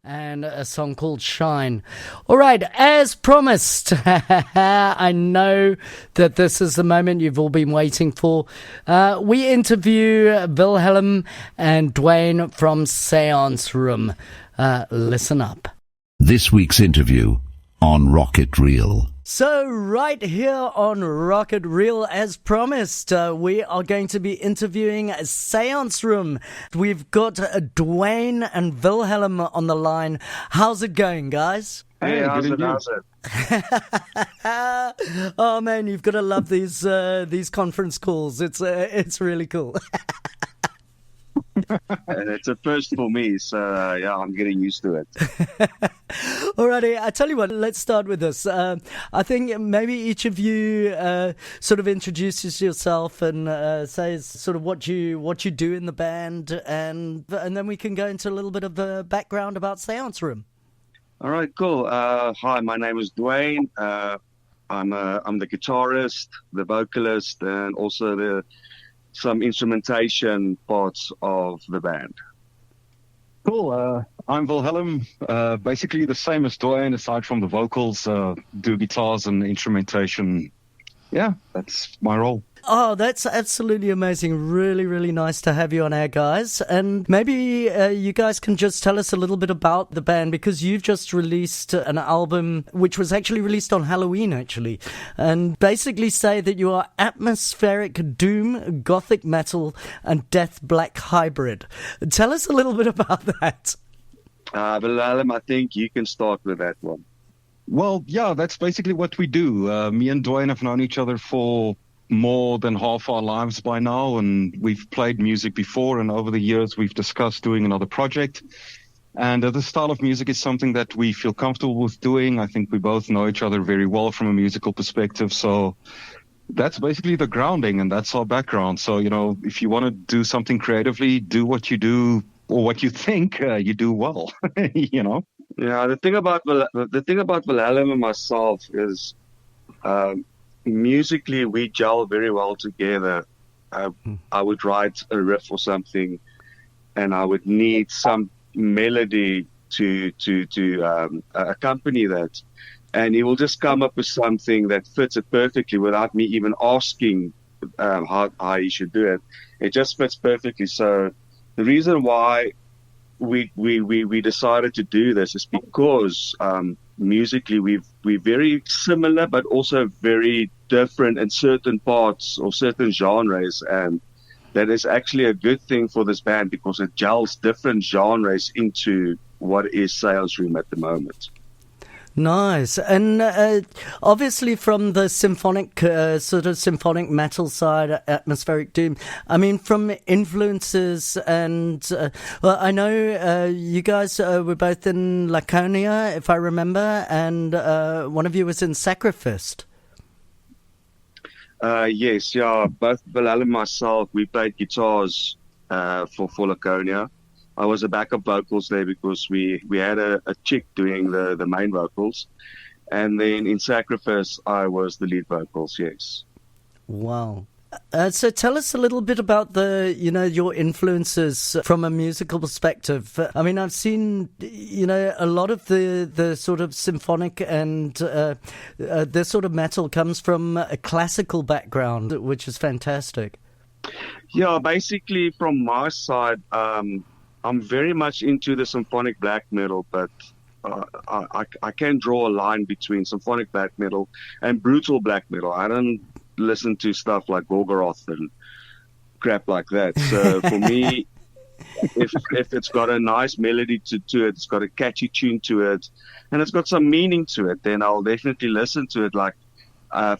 and a song called Shine. All right, as promised, I know that this is the moment you've all been waiting for. We interview Wilhelm and Dwayne from Seance Room. Listen up. This week's interview on Rocket Reel. So right here on Rocket Reel, as promised, we are going to be interviewing Seance Room. We've got Dwayne and Wilhelm on the line. How's it going, guys? Hey, how's it? Oh man, you've got to love these conference calls. It's really cool. And it's a first for me, so yeah, I'm getting used to it. Alrighty, I tell you what, let's start with this. I think maybe each of you sort of introduces yourself and says sort of what you do in the band, and then we can go into a little bit of background about Seance Room. All right, cool. Hi, my name is Dwayne. I'm the guitarist, the vocalist, and also some instrumentation parts of the band. Cool. I'm Wilhelm. Basically the same as Dwayne, aside from the vocals, do guitars and instrumentation. Yeah, that's my role. Oh, that's absolutely amazing. Really, really nice to have you on air, guys. And maybe you guys can just tell us a little bit about the band, because you've just released an album which was actually released on Halloween, actually, and basically say that you are atmospheric doom, gothic metal, and death black hybrid. Tell us a little bit about that. Wilhelm, I think you can start with that one. Well, yeah, that's basically what we do. Me and Dwayne have known each other for more than half our lives by now, and we've played music before, and over the years we've discussed doing another project. And this style of music is something that we feel comfortable with doing. I think we both know each other very well from a musical perspective, so that's basically the grounding, and that's our background. So, you know, if you want to do something creatively, do what you do, or what you think you do well, you know? Yeah, the thing about Wilhelm and myself is musically we gel very well together. I would write a riff or something, and I would need some melody to accompany that, and he will just come up with something that fits it perfectly without me even asking how he should do it. It just fits perfectly. So the reason why we decided to do this is because musically we're very similar, but also very different in certain parts or certain genres, and that is actually a good thing for this band because it gels different genres into what is Seance Room at the moment. Nice. And obviously from the symphonic, sort of symphonic metal side, atmospheric doom, I mean, from influences and, well, I know you guys were both in Laconia, if I remember, and one of you was in Sacrificed. Yes, yeah, both Bilal and myself, we played guitars for Laconia. I was a backup vocals there because we had a chick doing the main vocals. And then in Sacrifice, I was the lead vocals, yes. Wow. So tell us a little bit about your influences from a musical perspective. I mean, I've seen, a lot of the sort of symphonic and this sort of metal comes from a classical background, which is fantastic. Yeah, basically from my side, I'm very much into the symphonic black metal, but I can draw a line between symphonic black metal and brutal black metal. I don't listen to stuff like Gorgoroth and crap like that. So for me, if it's got a nice melody to it, it's got a catchy tune to it, and it's got some meaning to it, then I'll definitely listen to it. Like,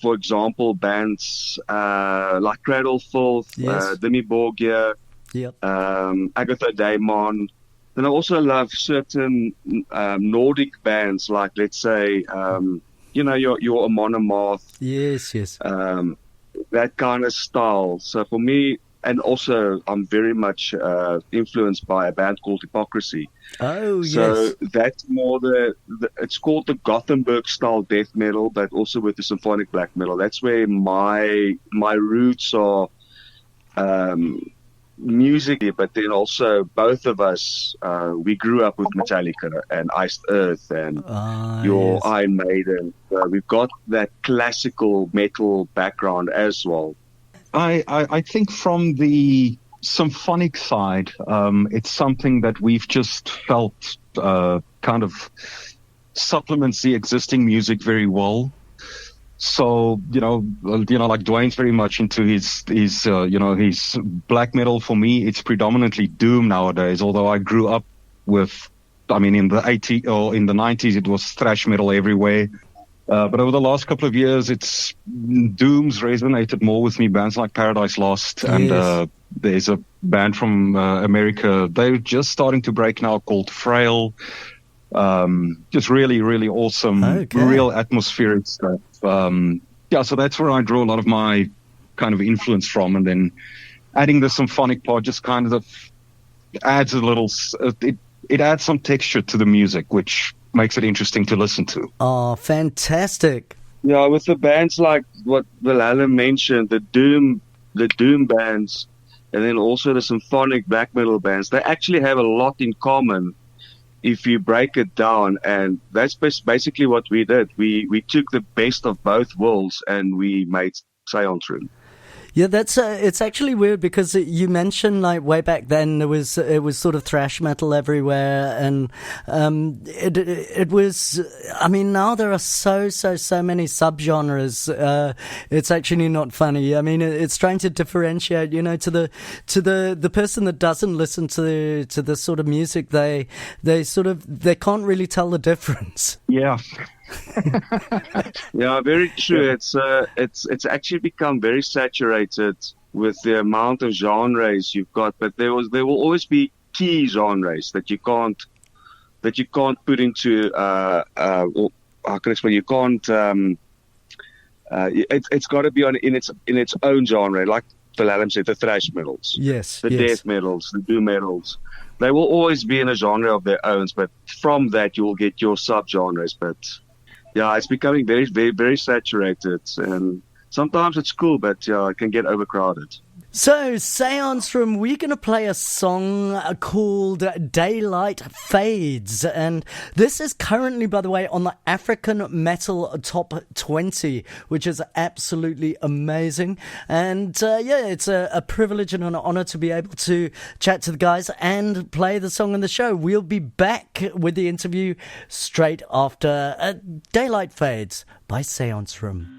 for example, bands like Cradle Filth, yes. Dimmy Borgir, yep. Agatha Daimon. And I also love certain Nordic bands, like, let's say, your Amon Amarth. Yes, yes. That kind of style. So for me, and also I'm very much influenced by a band called Hypocrisy. Oh, yes. So that's more it's called the Gothenburg style death metal, but also with the symphonic black metal. That's where my roots are. musically, but then also both of us, we grew up with Metallica and Iced Earth and your yes. Iron Maiden. We've got that classical metal background as well. I think from the symphonic side, it's something that we've just felt kind of supplements the existing music very well. So, like Dwayne's very much into his black metal. For me, it's predominantly doom nowadays, although I grew up with, in the 80s or in the 90s, it was thrash metal everywhere. But over the last couple of years, doom's resonated more with me. Bands like Paradise Lost, and there's a band from America. They're just starting to break now called Frail. Just really, really awesome, real atmospheric stuff. So that's where I draw a lot of my kind of influence from, and then adding the symphonic part just kind of adds a little. It adds some texture to the music, which makes it interesting to listen to. Oh, fantastic! Yeah, with the bands like what Wilhelm mentioned, the doom bands, and then also the symphonic black metal bands, they actually have a lot in common if you break it down, and that's basically what we did. We took the best of both worlds and we made Seance Room. Yeah, that's it's actually weird because you mentioned like way back then it was sort of thrash metal everywhere, and it was. I mean, now there are so many subgenres. It's actually not funny. I mean, it's trying to differentiate. To the person that doesn't listen to the sort of music, they can't really tell the difference. Yeah. Yeah, very true. It's actually become very saturated with the amount of genres you've got, but there will always be key genres that you can't put into how can I explain? You can't. It's got to be in its own genre, like Wilhelm said, the thrash metals, the death metals, the doom metals. They will always be in a genre of their own, but from that you will get your subgenres. But yeah, it's becoming very, very, very saturated, and sometimes it's cool, but it can get overcrowded. So, Seance Room, we're going to play a song called Daylight Fades, and this is currently, by the way, on the African Metal Top 20, which is absolutely amazing. And it's a privilege and an honor to be able to chat to the guys and play the song on the show. We'll be back with the interview straight after Daylight Fades by Seance Room.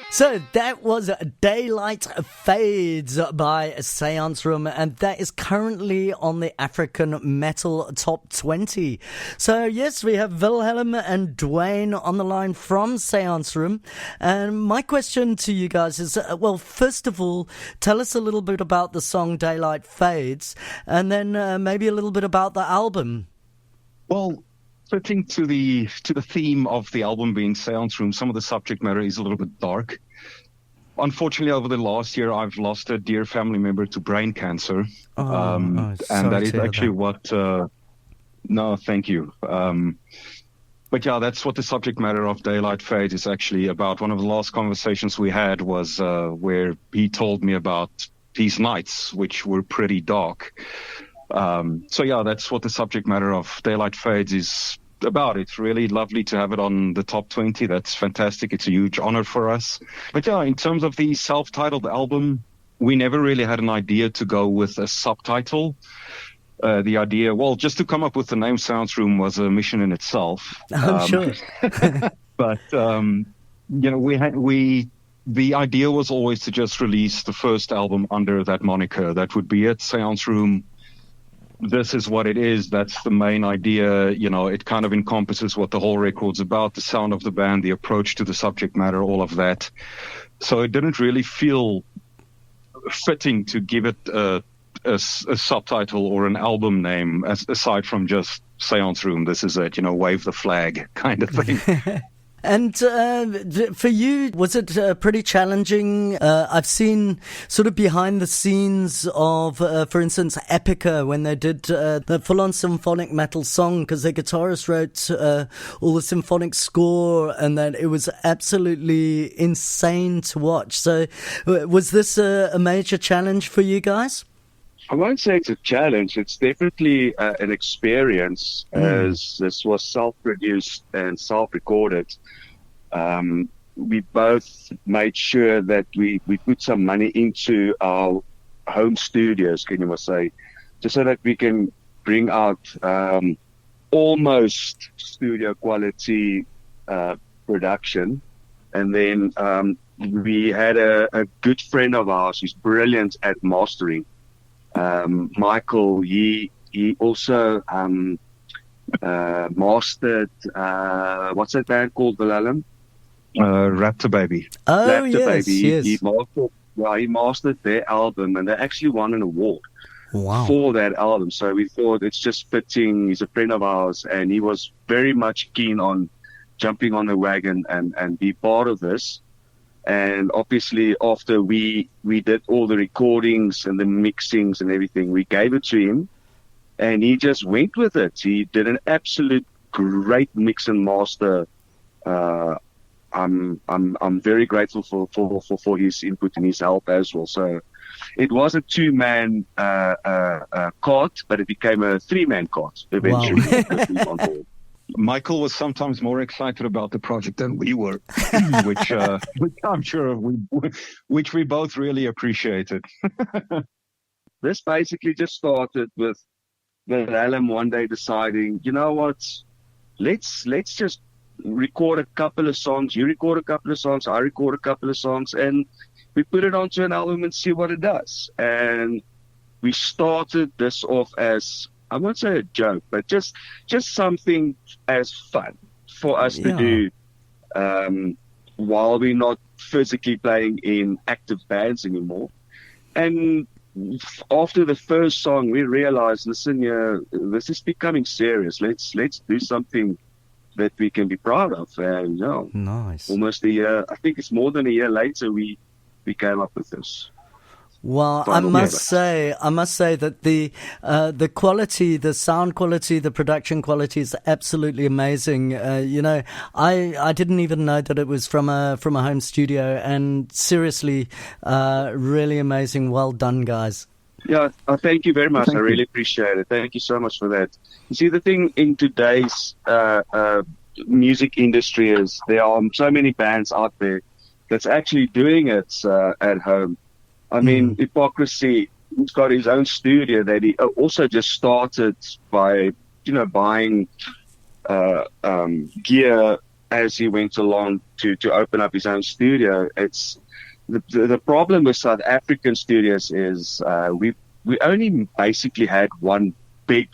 So that was Daylight Fades by Seance Room, and that is currently on the African Metal Top 20. So yes, we have Wilhelm and Dwayne on the line from Seance Room. And my question to you guys is, well, first of all, tell us a little bit about the song Daylight Fades, and then maybe a little bit about the album. Well, fitting to the theme of the album being Seance Room, some of the subject matter is a little bit dark. Unfortunately, over the last year, I've lost a dear family member to brain cancer. And that is actually what... no, thank you. But yeah, that's what the subject matter of Daylight Fades is actually about. One of the last conversations we had was where he told me about these nights, which were pretty dark. So yeah, that's what the subject matter of Daylight Fades is about. It's really lovely to have it on the top 20. That's fantastic. It's a huge honor for us. But yeah, in terms of the self-titled album, we never really had an idea to go with a subtitle. The idea, well, just to come up with the name Seance Room was a mission in itself. I'm sure. But, you know, the idea was always to just release the first album under that moniker. That would be it, Seance Room. This is what it is. That's the main idea. You know, it kind of encompasses what the whole record's about, the sound of the band, the approach to the subject matter, all of that. So it didn't really feel fitting to give it a subtitle or an album name aside from just Seance Room. This is it, you know, wave the flag kind of thing. And for you, was it pretty challenging? I've seen sort of behind the scenes of, for instance, Epica, when they did the full-on symphonic metal song, because their guitarist wrote all the symphonic score, and that it was absolutely insane to watch. So was this a major challenge for you guys? I won't say it's a challenge. It's definitely an experience, as this was self-produced and self-recorded. We both made sure that we put some money into our home studios, can you say, just so that we can bring out almost studio quality production. And then we had a good friend of ours who's brilliant at mastering. Michael, he also mastered what's that band called, Wilhelm? Raptor Baby. Oh, Raptor yes, Baby. yes. He mastered their album, and they actually won an award for that album. So we thought it's just fitting. He's a friend of ours, and he was very much keen on jumping on the wagon and be part of this. And obviously, after we did all the recordings and the mixings and everything, we gave it to him, and he just went with it. He did an absolute great mix and master. I'm very grateful for his input and his help as well. So it was a 2-man cart, but it became a 3-man cart eventually. Wow. Michael was sometimes more excited about the project than we were, which I'm sure which we both really appreciated. This basically just started with Alan one day deciding, you know what, let's just record a couple of songs. You record a couple of songs, I record a couple of songs, and we put it onto an album and see what it does. And we started this off as, I won't say a joke, but just something as fun for us to do while we're not physically playing in active bands anymore. And after the first song, we realized, listen, this is becoming serious. Let's do something that we can be proud of. And nice. Almost a year, I think it's more than a year later, we came up with this. Well, I must say that the quality, the sound quality, the production quality is absolutely amazing. I didn't even know that it was from a home studio, and seriously, really amazing. Well done, guys. Yeah, thank you very much. I really appreciate it. Thank you so much for that. You see, the thing in today's music industry is there are so many bands out there that's actually doing it at home. I mean, Hypocrisy, he's got his own studio that he also just started by, buying gear as he went along to open up his own studio. It's the problem with South African studios is we only basically had one big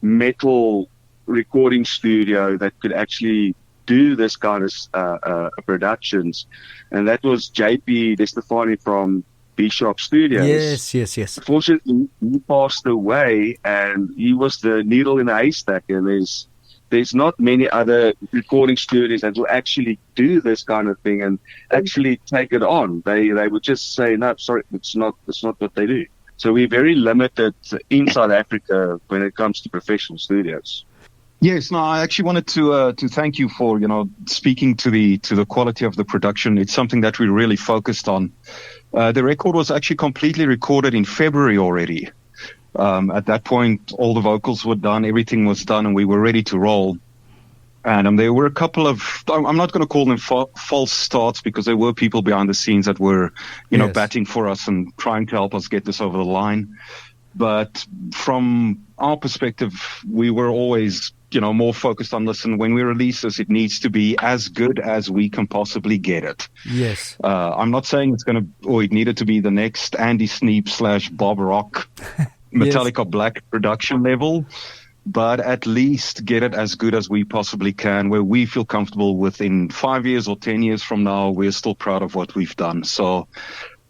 metal recording studio that could actually do this kind of productions, and that was JP De Stefani from Bishop Studios. Yes. Unfortunately, he passed away, and he was the needle in the haystack, and there's not many other recording studios that will actually do this kind of thing and actually take it on. They would just say, no, sorry, it's not what they do. So we're very limited in South Africa when it comes to professional studios. Yes, no, I actually wanted to thank you for, speaking to the quality of the production. It's something that we really focused on. The record was actually completely recorded in February already. At that point, all the vocals were done, everything was done, and we were ready to roll. And there were a couple of, I'm not going to call them false starts, because there were people behind the scenes that were, batting for us and trying to help us get this over the line. But from our perspective, we were always, more focused on this. And when we release this, it needs to be as good as we can possibly get it. Yes. I'm not saying it needed to be the next Andy Sneap / Bob Rock Metallica Black production level, but at least get it as good as we possibly can, where we feel comfortable within 5 years or 10 years from now, we're still proud of what we've done. So,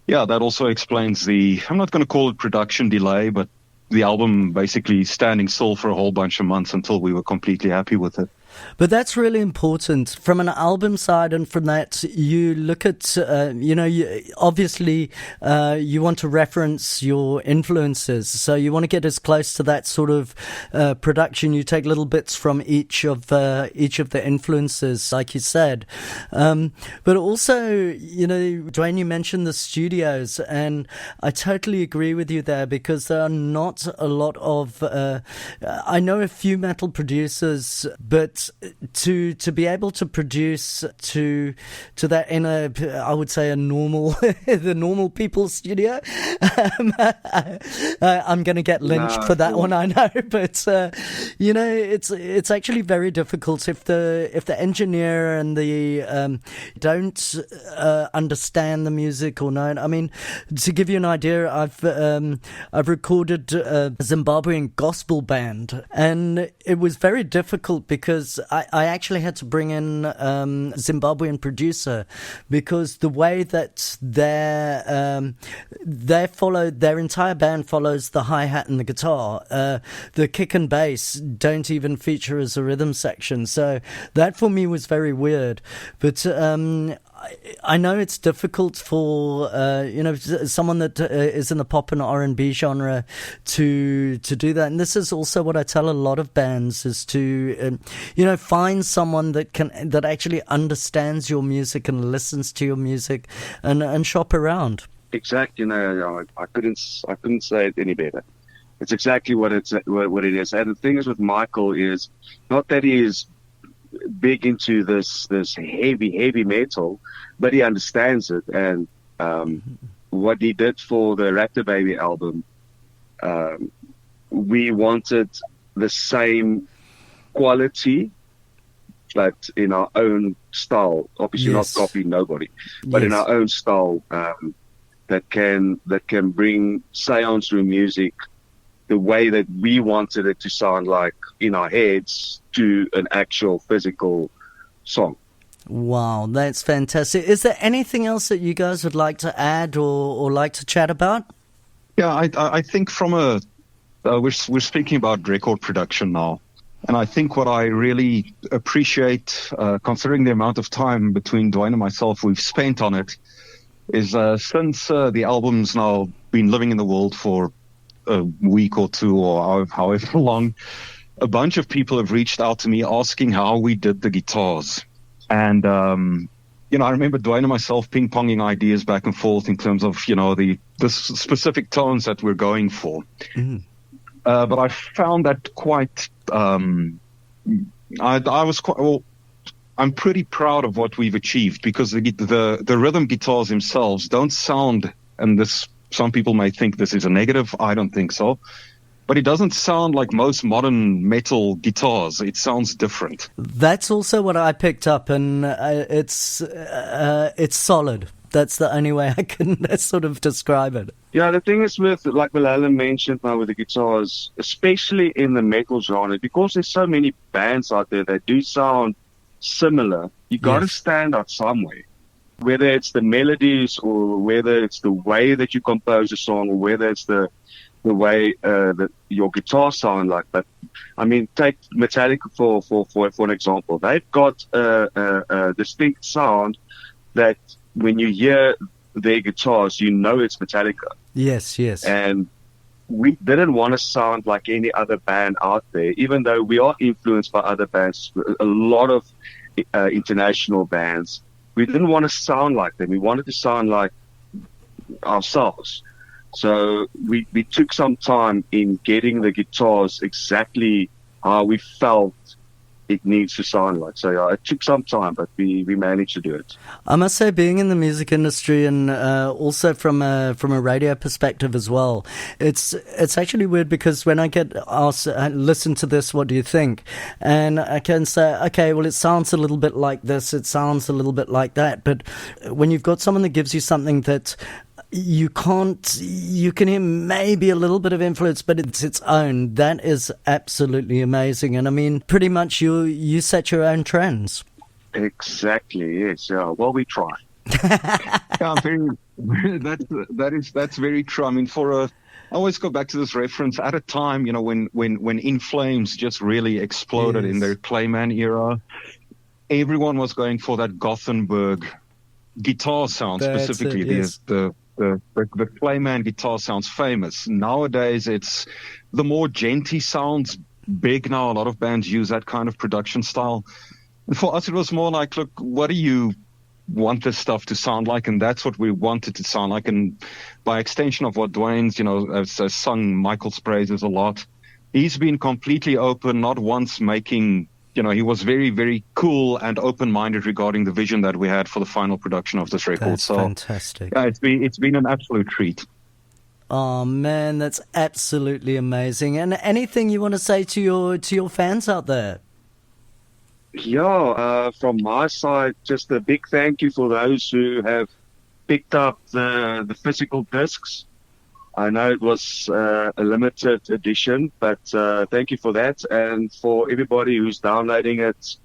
yeah, that also explains I'm not going to call it production delay, but the album basically standing still for a whole bunch of months until we were completely happy with it. But that's really important from an album side, and from that you look at, obviously you want to reference your influences, so you want to get as close to that sort of production. You take little bits from each of the influences, like you said. But also, Dwayne, you mentioned the studios, and I totally agree with you there, because there are not a lot of, I know a few metal producers, but to be able to produce to that in I would say a normal the normal people's studio, I'm going to get lynched for that one, I know, but it's actually very difficult if the engineer and the don't understand the music or know. I mean, to give you an idea, I've recorded a Zimbabwean gospel band, and it was very difficult because I actually had to bring in Zimbabwean producer, because the way that their entire band follows the hi-hat and the guitar, the kick and bass don't even feature as a rhythm section, so that for me was very weird. But I know it's difficult for someone that is in the pop and R&B genre to do that, and this is also what I tell a lot of bands, is to find someone that actually understands your music and listens to your music, and shop around. Exactly. I couldn't say it any better. It's exactly what it is. And the thing is with Michael is not that he is big into this heavy metal, but he understands it. And what he did for the Raptor Baby album, we wanted the same quality, but in our own style. Obviously, not copying nobody, but in our own style, that can bring sounds through music the way that we wanted it to sound like in our heads to an actual physical song. Wow, that's fantastic. Is there anything else that you guys would like to add or like to chat about? Yeah, I think from we're speaking about record production now. And I think what I really appreciate, considering the amount of time between Dwayne and myself we've spent on it, is since the album's now been living in the world for a week or two or however long, a bunch of people have reached out to me asking how we did the guitars. And, I remember Dwayne and myself ping-ponging ideas back and forth in terms of, the specific tones that we're going for. Mm-hmm. But I found that quite, I'm pretty proud of what we've achieved, because the rhythm guitars themselves don't sound, and this, some people may think this is a negative, I don't think so. but it doesn't sound like most modern metal guitars. It sounds different. That's also what I picked up, and it's solid. That's the only way I can sort of describe it. Yeah, the thing is with, like Willem mentioned now with the guitars, especially in the metal genre, because there's so many bands out there that do sound similar, you got to stand out some way. Whether it's the melodies or whether it's the way that you compose a song or whether it's the way that your guitar sound like. But I mean, take Metallica for an example. They've got a distinct sound that when you hear their guitars, you know it's Metallica. Yes. And we didn't want to sound like any other band out there, even though we are influenced by other bands, a lot of international bands. We didn't want to sound like them. We wanted to sound like ourselves. So we took some time in getting the guitars exactly how we felt it needs to sound like. So yeah, it took some time, but we managed to do it. I must say, being in the music industry and also from a radio perspective as well, it's actually weird because when I get asked, listen to this, what do you think? And I can say, okay, well, it sounds a little bit like this, it sounds a little bit like that. But when you've got someone that gives you something that you can hear maybe a little bit of influence, but it's its own. That is absolutely amazing. And I mean, pretty much you set your own trends. Exactly. Yes. Yeah. Well, we try. Yeah, that's very true. I mean, I always go back to this reference at a time, you know, when In Flames just really exploded in their Clayman era. Everyone was going for that Gothenburg guitar sound. That's specifically. it, yes. The Clayman guitar sounds famous. Nowadays, it's the more genty sounds big now. A lot of bands use that kind of production style. And for us, it was more like, look, what do you want this stuff to sound like? And that's what we wanted to sound like. And by extension of what Dwayne's, you know, has sung Michael's praises a lot, he's been completely open, not once making... You know, he was very, very cool and open-minded regarding the vision that we had for the final production of this record. That's fantastic. Yeah, it's been an absolute treat. Oh man, that's absolutely amazing. And anything you want to say to your fans out there? Yeah, from my side, just a big thank you for those who have picked up the physical discs. I know it was a limited edition, but thank you for that. And for everybody who's downloading it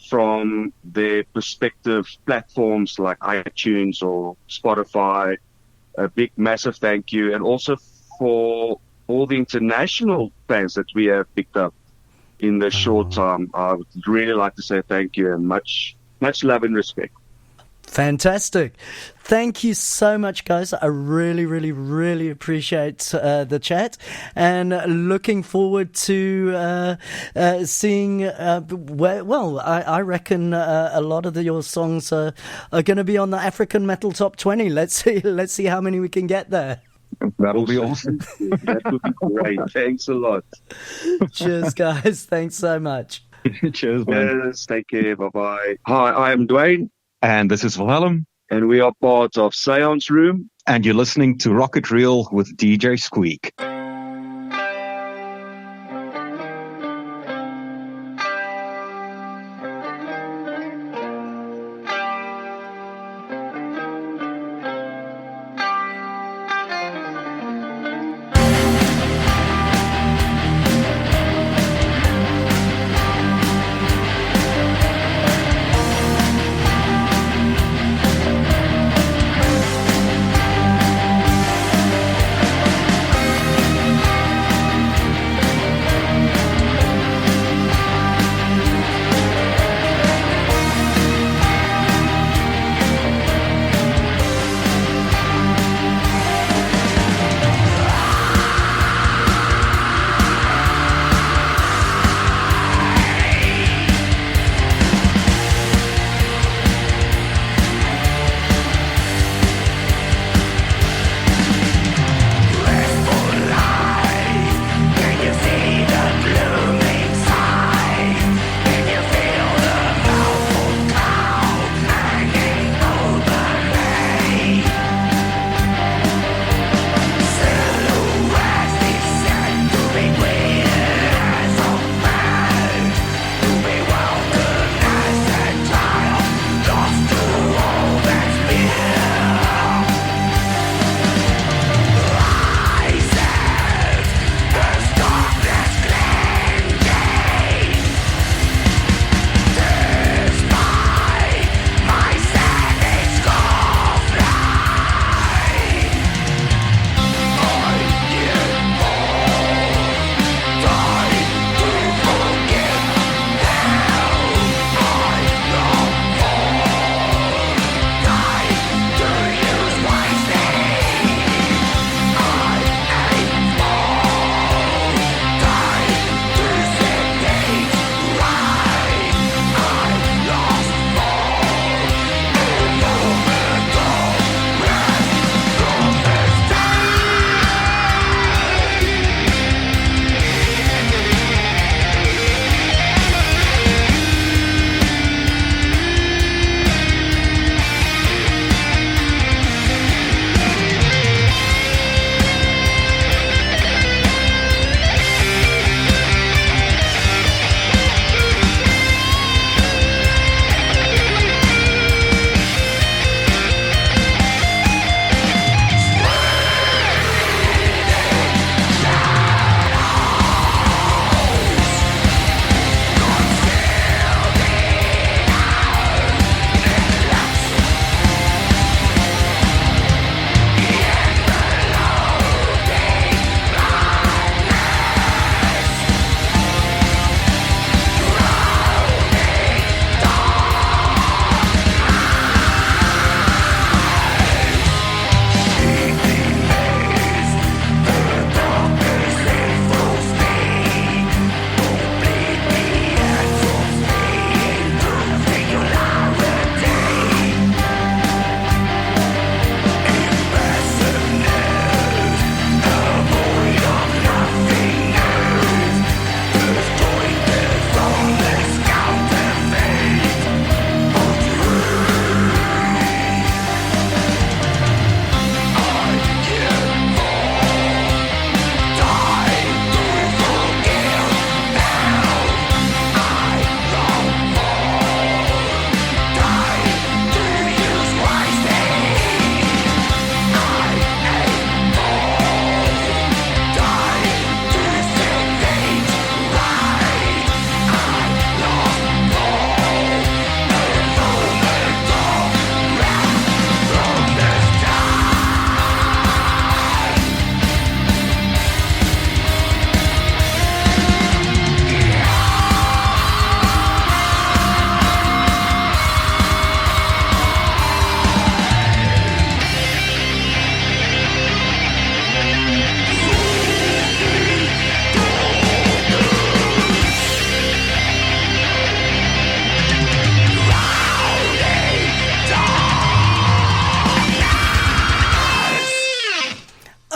from their respective platforms like iTunes or Spotify, a big, massive thank you. And also for all the international fans that we have picked up in the short time, I would really like to say thank you and much love and respect. Fantastic. Thank you so much, guys. I really, really, really appreciate the chat and looking forward to seeing, I reckon a lot of your songs are going to be on the African Metal Top 20. Let's see how many we can get there. That'll be awesome. That would be great. Thanks a lot. Cheers, guys. Thanks so much. Cheers, man. Yes, take care. Bye-bye. Hi, I am Dwayne. And this is Willem. And we are part of Seance Room. And you're listening to Rocket Reel with DJ Squeek.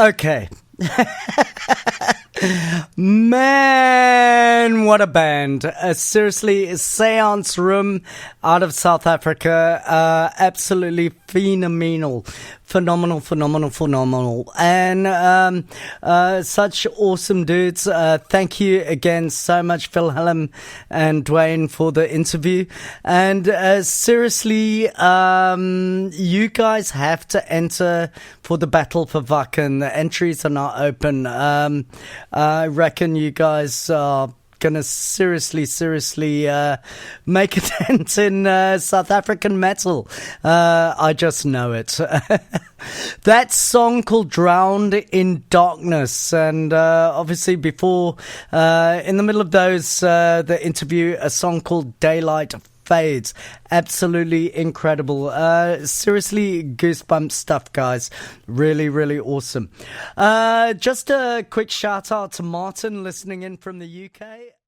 Okay. Man, what a band. Seriously, Seance Room out of South Africa. Absolutely phenomenal. Phenomenal. And such awesome dudes. Thank you again so much, Wilhelm and Dwayne, for the interview. And seriously, you guys have to enter for the Battle for Wacken. The entries are not open. I reckon you guys are gonna seriously make a dent in South African metal. I just know it. That song called Drowned in Darkness, and obviously before in the middle of those the interview, a song called Daylight Fades. Absolutely incredible. Seriously goosebump stuff, guys. Really awesome. Just a quick shout out to Martin listening in from the UK.